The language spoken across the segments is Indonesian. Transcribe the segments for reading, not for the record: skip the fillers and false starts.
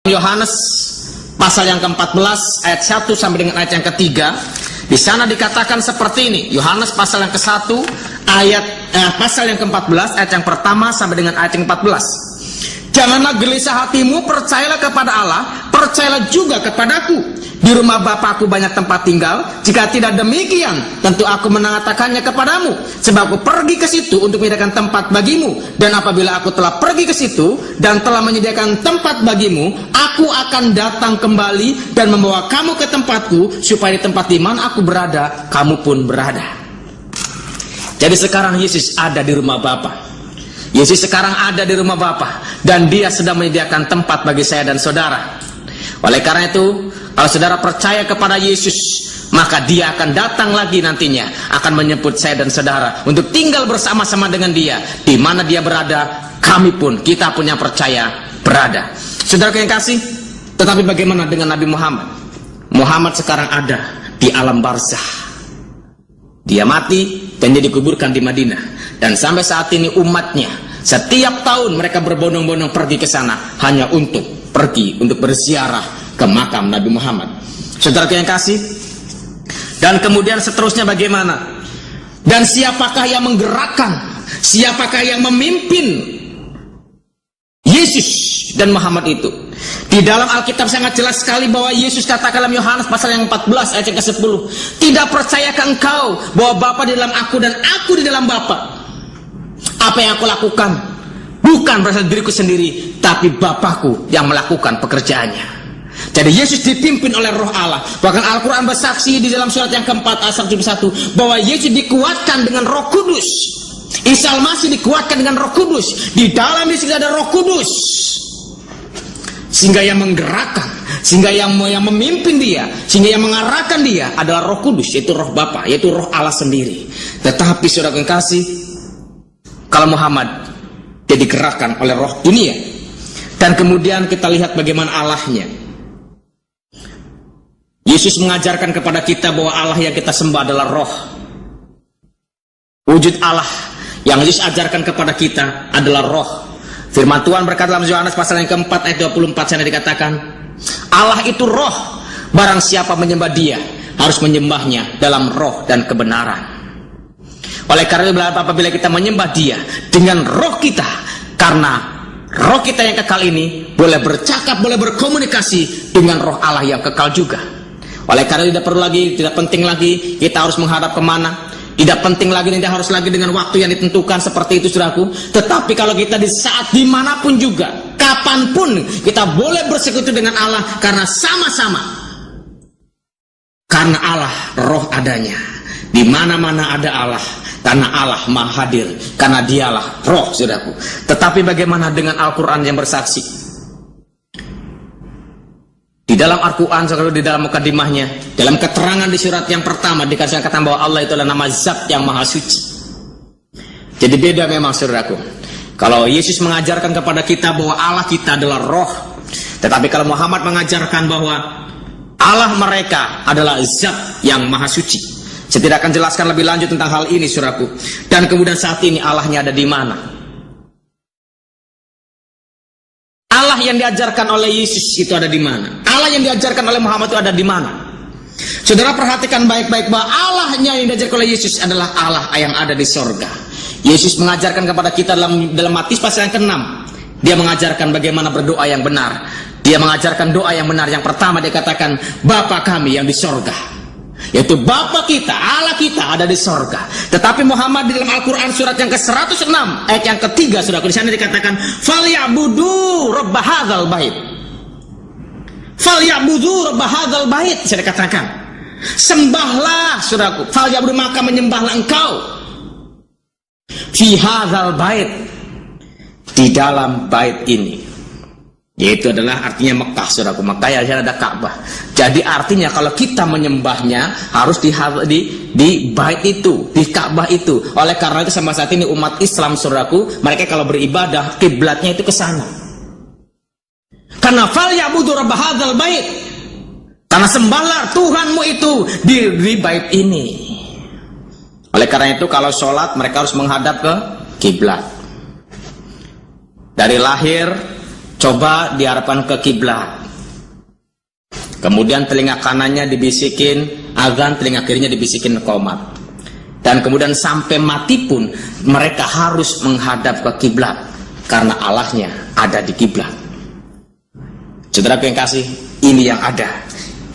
Yohanes pasal yang ke-14 ayat 1 sampai dengan ayat yang ketiga. Di sana dikatakan seperti ini. Yohanes pasal yang ke-1 ayat pasal yang ke-14 ayat yang pertama sampai dengan ayat yang ke-14. Janganlah gelisah hatimu, percayalah kepada Allah, percayalah juga kepadaku. Di rumah Bapakku banyak tempat tinggal. Jika tidak demikian, tentu aku mengatakannya kepadamu. Sebab aku pergi ke situ untuk menyediakan tempat bagimu. Dan apabila aku telah pergi ke situ dan telah menyediakan tempat bagimu, aku akan datang kembali dan membawa kamu ke tempatku, supaya di tempat di mana aku berada, kamu pun berada. Jadi sekarang Yesus ada di rumah Bapa. Yesus sekarang ada di rumah Bapa, dan dia sedang menyediakan tempat bagi saya dan saudara. Oleh karena itu, kalau saudara percaya kepada Yesus, maka dia akan datang lagi nantinya, akan menjemput saya dan saudara untuk tinggal bersama-sama dengan dia. Di mana dia berada, kami pun, kita pun yang percaya berada. Saudara yang kasih, tetapi bagaimana dengan Nabi Muhammad? Muhammad sekarang ada di alam barzah. Dia mati dan dia dikuburkan di Madinah. Dan sampai saat ini umatnya, setiap tahun mereka berbondong-bondong pergi ke sana hanya untuk pergi untuk berziarah ke makam Nabi Muhammad. Saudara yang kasih, dan kemudian seterusnya bagaimana? Dan siapakah yang menggerakkan, siapakah yang memimpin Yesus dan Muhammad itu? Di dalam Alkitab sangat jelas sekali bahwa Yesus katakan dalam Yohanes pasal yang 14 ayat yang ke-10, tidak percayakah engkau bahwa Bapa di dalam aku dan aku di dalam Bapa? Apa yang aku lakukan bukan berasal diriku sendiri, tapi Bapakku yang melakukan pekerjaannya. Jadi Yesus dipimpin oleh Roh Allah. Bahkan Al-Quran bersaksi di dalam surat yang keempat ayat 71 bahwa Yesus dikuatkan dengan Roh Kudus. Isa Al-Masih dikuatkan dengan Roh Kudus. Di dalam Yesus ada Roh Kudus, sehingga yang menggerakkan, sehingga yang memimpin dia, sehingga yang mengarahkan dia adalah Roh Kudus, yaitu Roh Bapa, yaitu Roh Allah sendiri. Tetapi saudara yang kasih, kalau Muhammad dia digerakkan oleh roh dunia. Dan kemudian kita lihat bagaimana Allahnya. Yesus mengajarkan kepada kita bahwa Allah yang kita sembah adalah roh. Wujud Allah yang Yesus ajarkan kepada kita adalah roh. Firman Tuhan berkata dalam Yohanes pasal yang keempat ayat 24 sana dikatakan, Allah itu roh, barang siapa menyembah dia harus menyembahnya dalam roh dan kebenaran. Oleh karena itu apabila kita menyembah dia dengan roh kita, karena roh kita yang kekal ini boleh bercakap, boleh berkomunikasi dengan roh Allah yang kekal juga. Oleh karena itu tidak perlu lagi, tidak penting lagi kita harus menghadap kemana. Tidak penting lagi, tidak harus lagi dengan waktu yang ditentukan seperti itu saudaraku. Tetapi kalau kita di saat dimanapun juga, kapanpun kita boleh bersekutu dengan Allah, karena sama-sama, karena Allah roh adanya. Di mana-mana ada Allah, karena Allah maha hadir, karena dialah roh saudaraku. Tetapi bagaimana dengan Al-Quran yang bersaksi? Di dalam Al-Quran, di dalam mukadimahnya, dalam keterangan di surat yang pertama dikasih kata bahwa Allah itu adalah nama Zat yang maha suci. Jadi beda memang saudaraku. Kalau Yesus mengajarkan kepada kita bahwa Allah kita adalah roh, tetapi kalau Muhammad mengajarkan bahwa Allah mereka adalah Zat yang maha suci. Saya tidak akan jelaskan lebih lanjut tentang hal ini saudaraku. Dan kemudian saat ini Allahnya ada di mana? Allah yang diajarkan oleh Yesus itu ada di mana? Allah yang diajarkan oleh Muhammad itu ada di mana? Saudara perhatikan baik-baik bahwa Allahnya yang diajarkan oleh Yesus adalah Allah yang ada di sorga. Yesus mengajarkan kepada kita dalam Matius pasal yang ke-6. Dia mengajarkan bagaimana berdoa yang benar. Dia mengajarkan doa yang benar. Yang pertama dia katakan, Bapa kami yang di sorga. Yaitu Bapa kita, Allah kita ada di sorga. Tetapi Muhammad di dalam Al-Quran surat yang ke-106 ayat yang ketiga saudara, di sana dikatakan falyabudu rabb hadzal bait. Falyabudu rabb hadzal bait, saya dikatakan sembahlah saudaraku, falyabudu maka menyembahlah engkau fi hadzal bait, di dalam bait ini. Yaitu adalah artinya Mekah saudaraku. Mekah ya ada Ka'bah. Jadi artinya kalau kita menyembahnya harus di bait itu, di Ka'bah itu. Oleh karena itu sampai saat ini umat Islam saudaraku, mereka kalau beribadah kiblatnya itu ke sana. Karena fal ya'budu rabb hadzal bait. Karena sembahlah Tuhanmu itu di bait ini. Oleh karena itu kalau sholat mereka harus menghadap ke kiblat. Dari lahir coba diarahkan ke kiblat. Kemudian telinga kanannya dibisikin azan, telinga kirinya dibisikin qomat. Dan kemudian sampai mati pun mereka harus menghadap ke kiblat karena Allahnya ada di kiblat. Saudaraku yang kasih, ini yang ada,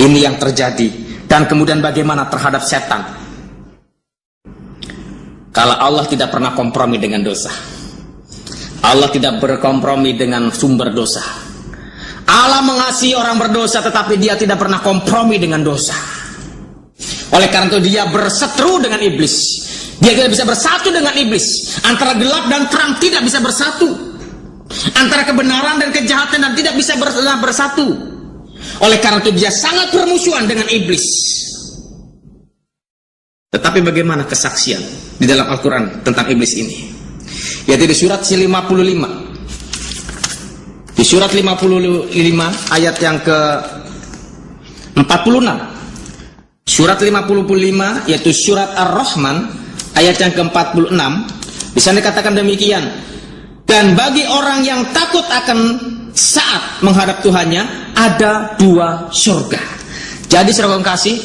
ini yang terjadi. Dan kemudian bagaimana terhadap setan? Kalau Allah tidak pernah kompromi dengan dosa, Allah tidak berkompromi dengan sumber dosa. Allah mengasihi orang berdosa, tetapi dia tidak pernah kompromi dengan dosa. Oleh karena itu dia berseteru dengan iblis. Dia tidak bisa bersatu dengan iblis. Antara gelap dan terang tidak bisa bersatu. Antara kebenaran dan kejahatan dan tidak bisa bersatu. Oleh karena itu dia sangat bermusuhan dengan iblis. Tetapi bagaimana kesaksian di dalam Al-Quran tentang iblis ini? Yaitu di surat 55. Di surat 55 ayat yang ke 46. Surat 55 yaitu surat Ar-Rahman ayat yang ke 46. Di sana dikatakan demikian. Dan bagi orang yang takut akan saat menghadap Tuhannya ada dua surga. Jadi saudara kasih,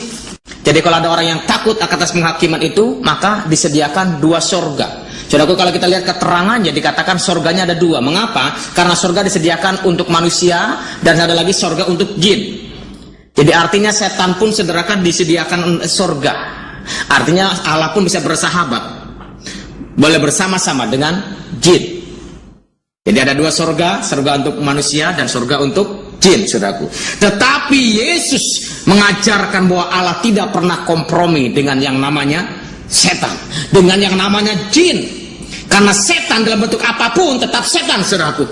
jadi kalau ada orang yang takut atas penghakiman itu, maka disediakan dua surga. Saudaraku, kalau kita lihat keterangannya dikatakan surganya ada dua. Mengapa? Karena surga disediakan untuk manusia dan ada lagi surga untuk jin. Jadi artinya setan pun saudarakan disediakan surga. Artinya Allah pun bisa bersahabat, boleh bersama-sama dengan jin. Jadi ada dua surga, surga untuk manusia dan surga untuk jin, saudaraku. Tetapi Yesus mengajarkan bahwa Allah tidak pernah kompromi dengan yang namanya setan, dengan yang namanya jin. Karena setan dalam bentuk apapun tetap setan, saudaraku.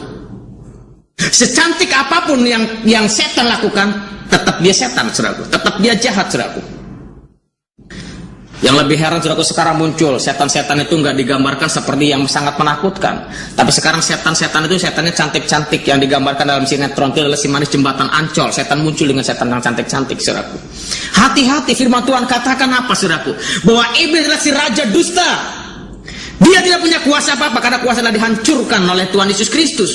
Secantik apapun yang setan lakukan, tetap dia setan, saudaraku. Tetap dia jahat, saudaraku. Yang lebih heran, saudaraku, sekarang muncul setan-setan itu nggak digambarkan seperti yang sangat menakutkan. Tapi sekarang setan-setan itu setannya cantik-cantik. Yang digambarkan dalam sinetron itu adalah si manis jembatan Ancol. Setan muncul dengan setan yang cantik-cantik, saudaraku. Hati-hati, firman Tuhan katakan apa, saudaraku? Bahwa iblis adalah si raja dusta. Dia tidak punya kuasa apa-apa karena kuasa adalah dihancurkan oleh Tuhan Yesus Kristus.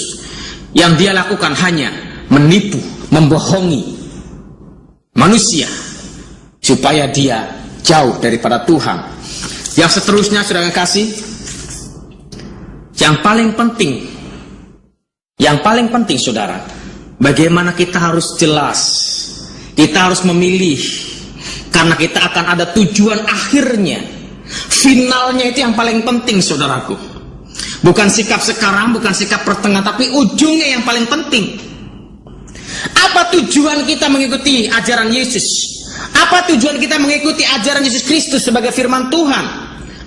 Yang dia lakukan hanya menipu, membohongi manusia supaya dia jauh daripada Tuhan. Yang seterusnya, saudara kasih, yang paling penting saudara, bagaimana kita harus jelas, kita harus memilih, karena kita akan ada tujuan akhirnya, finalnya itu yang paling penting, saudaraku. Bukan sikap sekarang, bukan sikap pertengahan, tapi ujungnya yang paling penting. Apa tujuan kita mengikuti ajaran Yesus? Apa tujuan kita mengikuti ajaran Yesus Kristus sebagai firman Tuhan?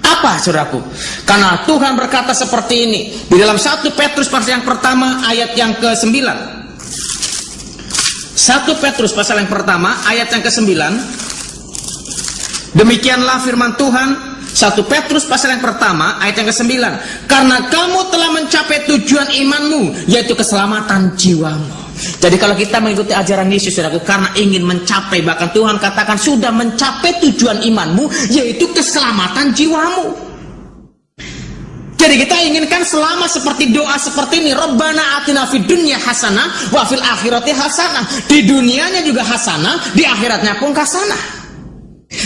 Apa, saudaraku? Karena Tuhan berkata seperti ini di dalam 1 Petrus pasal yang pertama ayat yang ke-9. 1 Petrus pasal yang pertama ayat yang ke-9. Demikianlah firman Tuhan, 1 Petrus pasal yang pertama ayat yang ke-9. Karena kamu telah mencapai tujuan imanmu, yaitu keselamatan jiwamu. Jadi kalau kita mengikuti ajaran Yesus, saudaraku, karena ingin mencapai, bahkan Tuhan katakan sudah mencapai tujuan imanmu, yaitu keselamatan jiwamu. Jadi kita inginkan selama seperti doa seperti ini, Rabbana atina fid dunya hasanah wa fil akhirati hasanah. Di dunianya juga hasanah, di akhiratnya pun hasanah.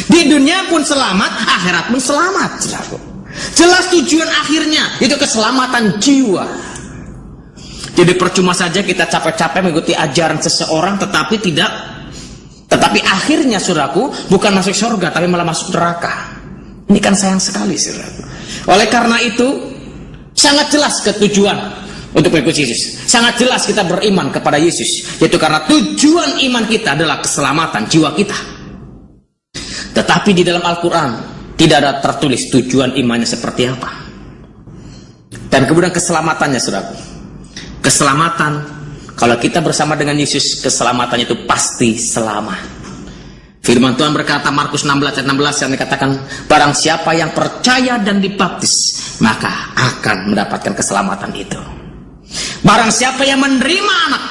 Di dunia pun selamat, akhirat pun selamat, saudaraku. Jelas tujuan akhirnya itu keselamatan jiwa. Jadi percuma saja kita capek-capek mengikuti ajaran seseorang tetapi akhirnya, saudaraku, bukan masuk surga tapi malah masuk neraka. Ini kan sayang sekali, saudaraku. Oleh karena itu sangat jelas ketujuan untuk mengikuti Yesus. Sangat jelas kita beriman kepada Yesus, yaitu karena tujuan iman kita adalah keselamatan jiwa kita. Tetapi di dalam Al-Quran tidak ada tertulis tujuan imannya seperti apa. Dan kemudian keselamatannya, saudaraku. Keselamatan, kalau kita bersama dengan Yesus, keselamatannya itu pasti selamat. Firman Tuhan berkata, Markus 16 ayat 16 yang dikatakan, barang siapa yang percaya dan dibaptis, maka akan mendapatkan keselamatan itu. Barang siapa yang menerima anak,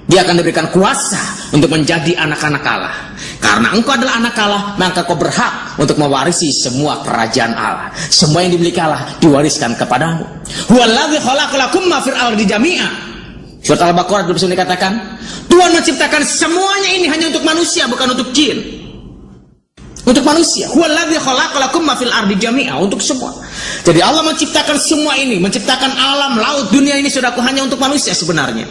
dia akan diberikan kuasa untuk menjadi anak-anak Allah. Karena engkau adalah anak Allah, maka kau berhak untuk mewarisi semua kerajaan Allah. Semua yang dimiliki Allah diwariskan kepadamu. Huwallazi khalaqalakum ma fil ardi jami'a. Surat Al-Baqarah 29 dikatakan, Tuhan menciptakan semuanya ini hanya untuk manusia, bukan untuk jin. Untuk manusia. Huwallazi khalaqalakum ma fil ardi jami'a, untuk semua. Jadi Allah menciptakan semua ini, menciptakan alam, laut, dunia ini saudaraku hanya untuk manusia sebenarnya.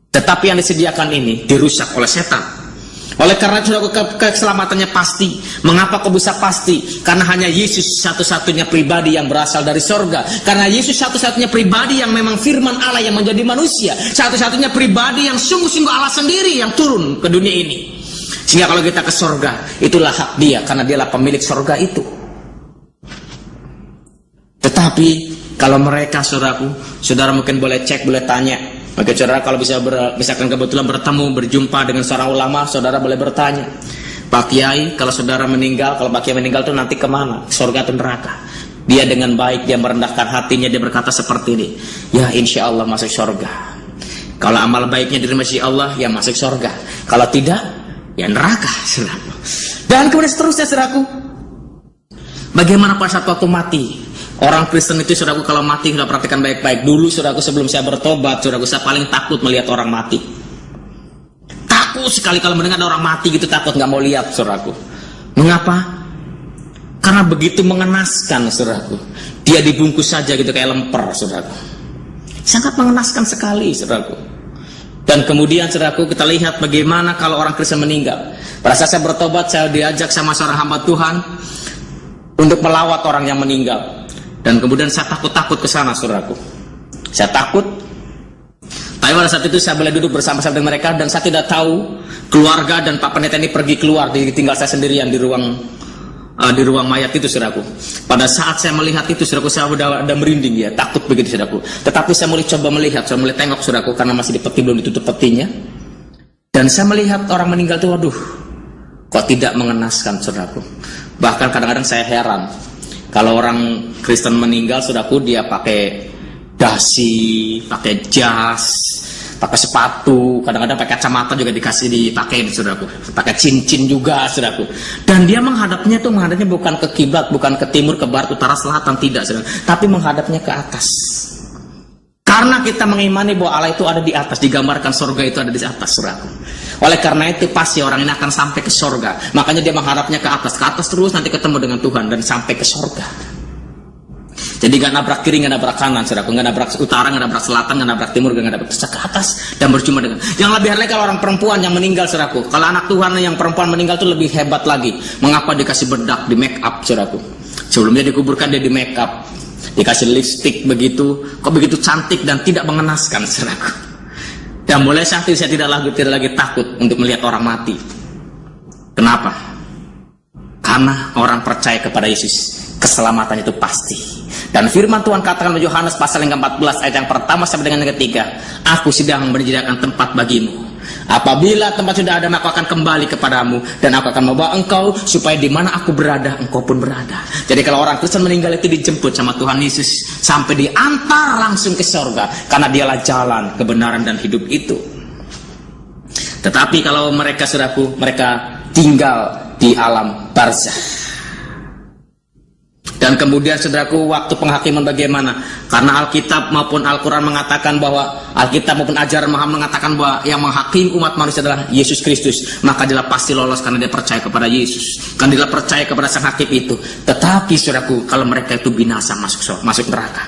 Tetapi yang disediakan ini dirusak oleh setan. Oleh karena itu keselamatannya pasti. Mengapa kok bisa pasti? Karena hanya Yesus satu-satunya pribadi yang berasal dari sorga. Karena Yesus satu-satunya pribadi yang memang firman Allah yang menjadi manusia. Satu-satunya pribadi yang sungguh-sungguh Allah sendiri yang turun ke dunia ini. Sehingga kalau kita ke sorga, itulah hak dia. Karena dialah pemilik sorga itu. Tetapi kalau mereka saudaraku, saudara mungkin boleh cek, boleh tanya. Maka saudara kalau misalkan kebetulan bertemu, berjumpa dengan seorang ulama, saudara boleh bertanya, Pak Kiai, kalau saudara meninggal, kalau Pak Kiai meninggal itu nanti kemana? Surga atau neraka? Dia dengan baik, dia merendahkan hatinya, dia berkata seperti ini, ya insya Allah masuk surga. Kalau amal baiknya diterima si Allah, ya masuk surga. Kalau tidak, ya neraka, saudaraku. Dan kemudian seterusnya, saudaraku, bagaimana pada saat waktu mati? Orang Kristen itu, saudaraku, kalau mati sudah perhatikan baik-baik. Dulu, saudaraku, sebelum saya bertobat, saudaraku, saya paling takut melihat orang mati. Takut sekali kalau mendengar orang mati gitu, takut, nggak mau lihat, saudaraku. Mengapa? Karena begitu mengenaskan, saudaraku. Dia dibungkus saja gitu kayak lemper, saudaraku. Sangat mengenaskan sekali, saudaraku. Dan kemudian, saudaraku, kita lihat bagaimana kalau orang Kristen meninggal. Pada saat saya bertobat, saya diajak sama seorang hamba Tuhan untuk melawat orang yang meninggal. Dan kemudian saya takut-takut ke sana, saudaraku. Saya takut. Tapi pada saat itu saya boleh duduk bersama-sama dengan mereka dan saya tidak tahu keluarga dan Pak Pendeta ini pergi keluar, ditinggal saya sendirian di ruang mayat itu, saudaraku. Pada saat saya melihat itu, saudaraku, saya udah merinding ya, takut begitu, saudaraku. Tetapi saya mulai coba melihat, saya mulai tengok, saudaraku, karena masih di peti, belum ditutup petinya. Dan saya melihat orang meninggal itu, waduh, kok tidak mengenaskan, saudaraku. Bahkan kadang-kadang saya heran. Kalau orang Kristen meninggal, saudaraku, dia pakai dasi, pakai jas, pakai sepatu, kadang-kadang pakai kacamata juga dipakai, saudaraku. Pakai cincin juga, saudaraku. Dan dia menghadapnya bukan ke kiblat, bukan ke timur, ke barat, utara, selatan, tidak, saudaraku. Tapi menghadapnya ke atas. Karena kita mengimani bahwa Allah itu ada di atas, digambarkan surga itu ada di atas, saudaraku. Oleh karena itu pasti orang ini akan sampai ke surga. Makanya dia menghadapnya ke atas terus, nanti ketemu dengan Tuhan dan sampai ke surga. Jadi gak nabrak kiri, gak nabrak kanan, saudaraku. Gak nabrak utara, gak nabrak selatan, gak nabrak timur, gak nabrak ke atas dan berjumpa dengan. Yang lebih halnya kalau orang perempuan yang meninggal, saudaraku. Kalau anak Tuhan yang perempuan meninggal itu lebih hebat lagi. Mengapa dikasih bedak, di make up, saudaraku? Sebelumnya dikuburkan dia di make up, dikasih lipstick begitu, kok begitu cantik dan tidak mengenaskan, saudaraku. Dan mulai saat itu saya tidak lagi takut untuk melihat orang mati. Kenapa? Karena orang percaya kepada Yesus, keselamatan itu pasti. Dan firman Tuhan katakan di Yohanes pasal yang ke-14 ayat yang pertama sampai dengan yang ketiga, aku sedang menyediakan tempat bagimu. Apabila tempat sudah ada, maka akan kembali kepadamu dan aku akan membawa engkau supaya di mana aku berada, engkau pun berada. Jadi kalau orang Kristen meninggal itu dijemput sama Tuhan Yesus sampai diantar langsung ke surga, karena dialah jalan, kebenaran dan hidup itu. Tetapi kalau mereka, saudaraku, mereka tinggal di alam barzah. Dan kemudian, saudaraku, waktu penghakiman bagaimana? Karena Alkitab maupun Al-Quran mengatakan bahwa, Alkitab maupun ajaran Muhammad mengatakan bahwa yang menghakimi umat manusia adalah Yesus Kristus. Maka dia pasti lolos karena dia percaya kepada Yesus. Karena dia percaya kepada sang hakim itu. Tetapi, saudaraku, kalau mereka itu binasa, masuk neraka.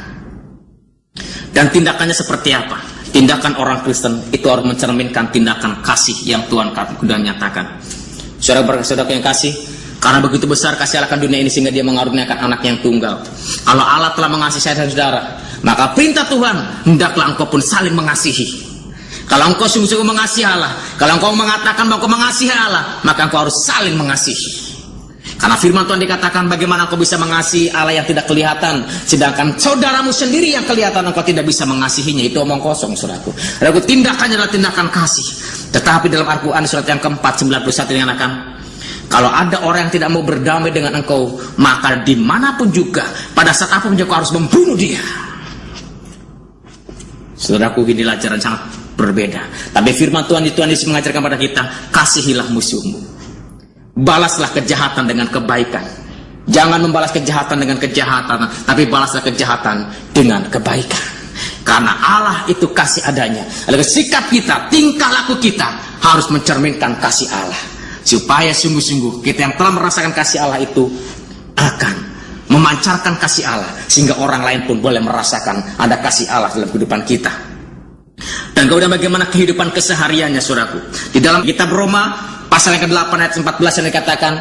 Dan tindakannya seperti apa? Tindakan orang Kristen itu harus mencerminkan tindakan kasih yang Tuhan sudah nyatakan. Saudara yang kasih, karena begitu besar kasih Allah akan dunia ini sehingga dia mengaruniakan anak yang tunggal. Kalau Allah telah mengasihi saya dan saudara, maka perintah Tuhan, hendaklah engkau pun saling mengasihi. Kalau engkau sungguh-sungguh mengasihi Allah, kalau engkau mengatakan bahwa engkau mengasihi Allah, maka engkau harus saling mengasihi. Karena firman Tuhan dikatakan, bagaimana engkau bisa mengasihi Allah yang tidak kelihatan, sedangkan saudaramu sendiri yang kelihatan engkau tidak bisa mengasihinya. Itu omong kosong, saudaraku. Lalu tindakannya adalah tindakan kasih. Tetapi dalam Al-Quran surat yang keempat 91 dikatakan, kalau ada orang yang tidak mau berdamai dengan engkau, maka dimanapun juga, pada saat apapun juga harus membunuh dia. Saudaraku, ini ajaran sangat berbeda. Tapi firman Tuhan Yesus mengajarkan pada kita, kasihilah musuhmu. Balaslah kejahatan dengan kebaikan. Jangan membalas kejahatan dengan kejahatan, tapi balaslah kejahatan dengan kebaikan. Karena Allah itu kasih adanya. Lalu sikap kita, tingkah laku kita harus mencerminkan kasih Allah. Supaya sungguh-sungguh kita yang telah merasakan kasih Allah itu akan memancarkan kasih Allah. Sehingga orang lain pun boleh merasakan ada kasih Allah dalam kehidupan kita. Dan kemudian bagaimana kehidupan kesehariannya, saudaraku. Di dalam kitab Roma pasal yang ke-8 ayat 14 yang dikatakan,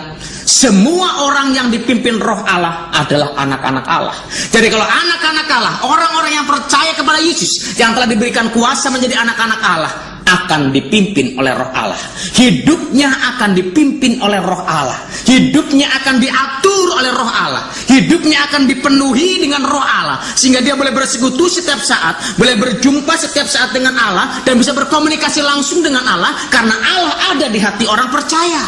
semua orang yang dipimpin roh Allah adalah anak-anak Allah. Jadi kalau anak-anak Allah, orang-orang yang percaya kepada Yesus, yang telah diberikan kuasa menjadi anak-anak Allah, akan dipimpin oleh roh Allah. Hidupnya akan dipimpin oleh roh Allah. Hidupnya akan diatur oleh roh Allah. Hidupnya akan dipenuhi dengan roh Allah. Sehingga dia boleh bersekutu setiap saat, boleh berjumpa setiap saat dengan Allah, dan bisa berkomunikasi langsung dengan Allah, karena Allah ada di hati orang percaya.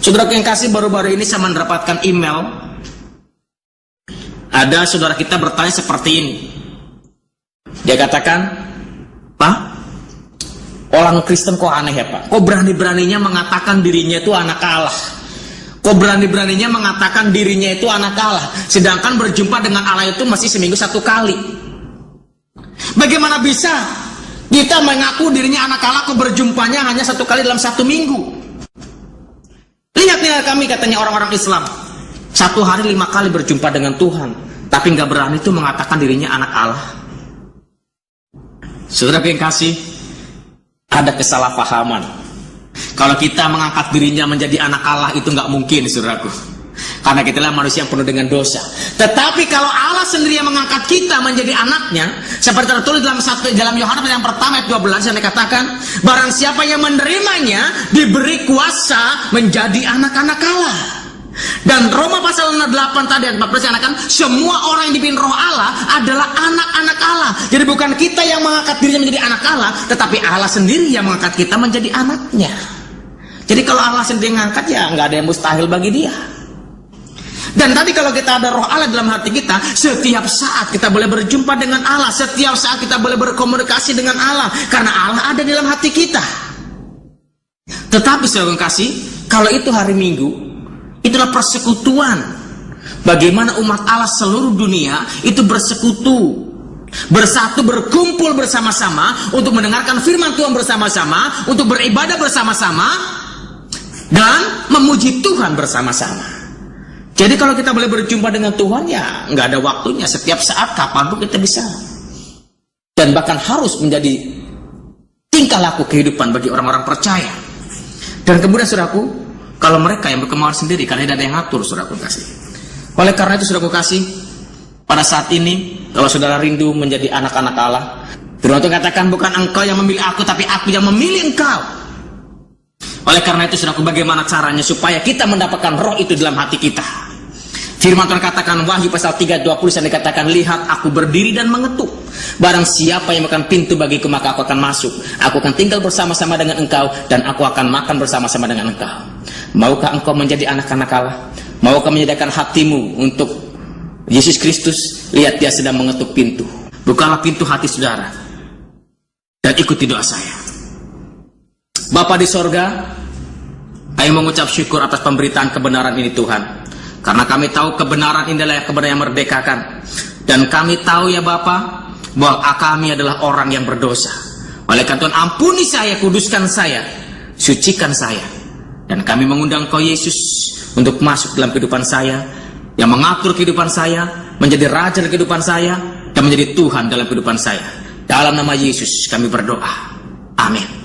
Saudara yang kasih, baru-baru ini saya mendapatkan email. Ada saudara kita bertanya seperti ini. Dia katakan, Pak, orang Kristen kok aneh ya Pak? Kok berani-beraninya mengatakan dirinya itu anak Allah? Kok berani-beraninya mengatakan dirinya itu anak Allah? Sedangkan berjumpa dengan Allah itu masih seminggu 1 kali. Bagaimana bisa kita mengaku dirinya anak Allah, kok berjumpanya hanya 1 kali dalam 1 minggu? Lihatnya kami, katanya orang-orang Islam, 1 hari 5 kali berjumpa dengan Tuhan, tapi nggak berani itu mengatakan dirinya anak Allah. Saudara yang kasih, ada kesalahpahaman. Kalau kita mengangkat dirinya menjadi anak Allah, itu nggak mungkin, saudaraku. Karena kita adalah manusia yang penuh dengan dosa. Tetapi kalau Allah sendiri yang mengangkat kita menjadi anaknya, seperti tertulis dalam Yohanes yang pertama ayat 12 yang dikatakan, barang siapa yang menerimanya diberi kuasa menjadi anak-anak Allah. Dan Roma pasal 8 tadi ayat 14 yang katakan, semua orang yang dipimpin roh Allah adalah anak-anak Allah. Jadi bukan kita yang mengangkat dirinya menjadi anak Allah, tetapi Allah sendiri yang mengangkat kita menjadi anaknya. Jadi kalau Allah sendiri mengangkat, ya nggak ada yang mustahil bagi dia. Dan tadi kalau kita ada roh Allah dalam hati kita, setiap saat kita boleh berjumpa dengan Allah, setiap saat kita boleh berkomunikasi dengan Allah, karena Allah ada dalam hati kita. Tetapi saudara kasih, kalau itu hari Minggu, itulah persekutuan. Bagaimana umat Allah seluruh dunia itu bersekutu, bersatu, berkumpul bersama-sama untuk mendengarkan firman Tuhan bersama-sama, untuk beribadah bersama-sama, dan memuji Tuhan bersama-sama. Jadi kalau kita boleh berjumpa dengan Tuhan, ya nggak ada waktunya, setiap saat kapanpun kita bisa. Dan bahkan harus menjadi tingkah laku kehidupan bagi orang-orang percaya. Dan kemudian saudaraku, kalau mereka yang berkemauan sendiri, karena tidak ada yang ngatur, saudaraku kasih. Oleh karena itu saudaraku kasih, pada saat ini kalau saudara rindu menjadi anak-anak Allah, firman Tuhan katakan, bukan engkau yang memilih aku, tapi aku yang memilih engkau. Oleh karena itu saudaraku, bagaimana caranya supaya kita mendapatkan roh itu dalam hati kita? Firman Tuhan katakan, Wahyu pasal 3:20 yang dikatakan, lihat aku berdiri dan mengetuk. Barang siapa yang makan pintu bagiku, maka aku akan masuk. Aku akan tinggal bersama-sama dengan engkau, dan aku akan makan bersama-sama dengan engkau. Maukah engkau menjadi anak-anak Allah? Maukah menyediakan hatimu untuk Yesus Kristus? Lihat, dia sedang mengetuk pintu. Bukalah pintu hati saudara, dan ikuti doa saya. Bapa di sorga, kami mengucap syukur atas pemberitaan kebenaran ini Tuhan. Karena kami tahu kebenaran ini adalah kebenaran yang merdekakan. Dan kami tahu ya Bapa, bahwa kami adalah orang yang berdosa. Oleh karena Tuhan, ampuni saya, kuduskan saya, sucikan saya. Dan kami mengundang Kau Yesus untuk masuk dalam kehidupan saya, yang mengatur kehidupan saya, menjadi raja dalam kehidupan saya, dan menjadi Tuhan dalam kehidupan saya. Dalam nama Yesus kami berdoa. Amin.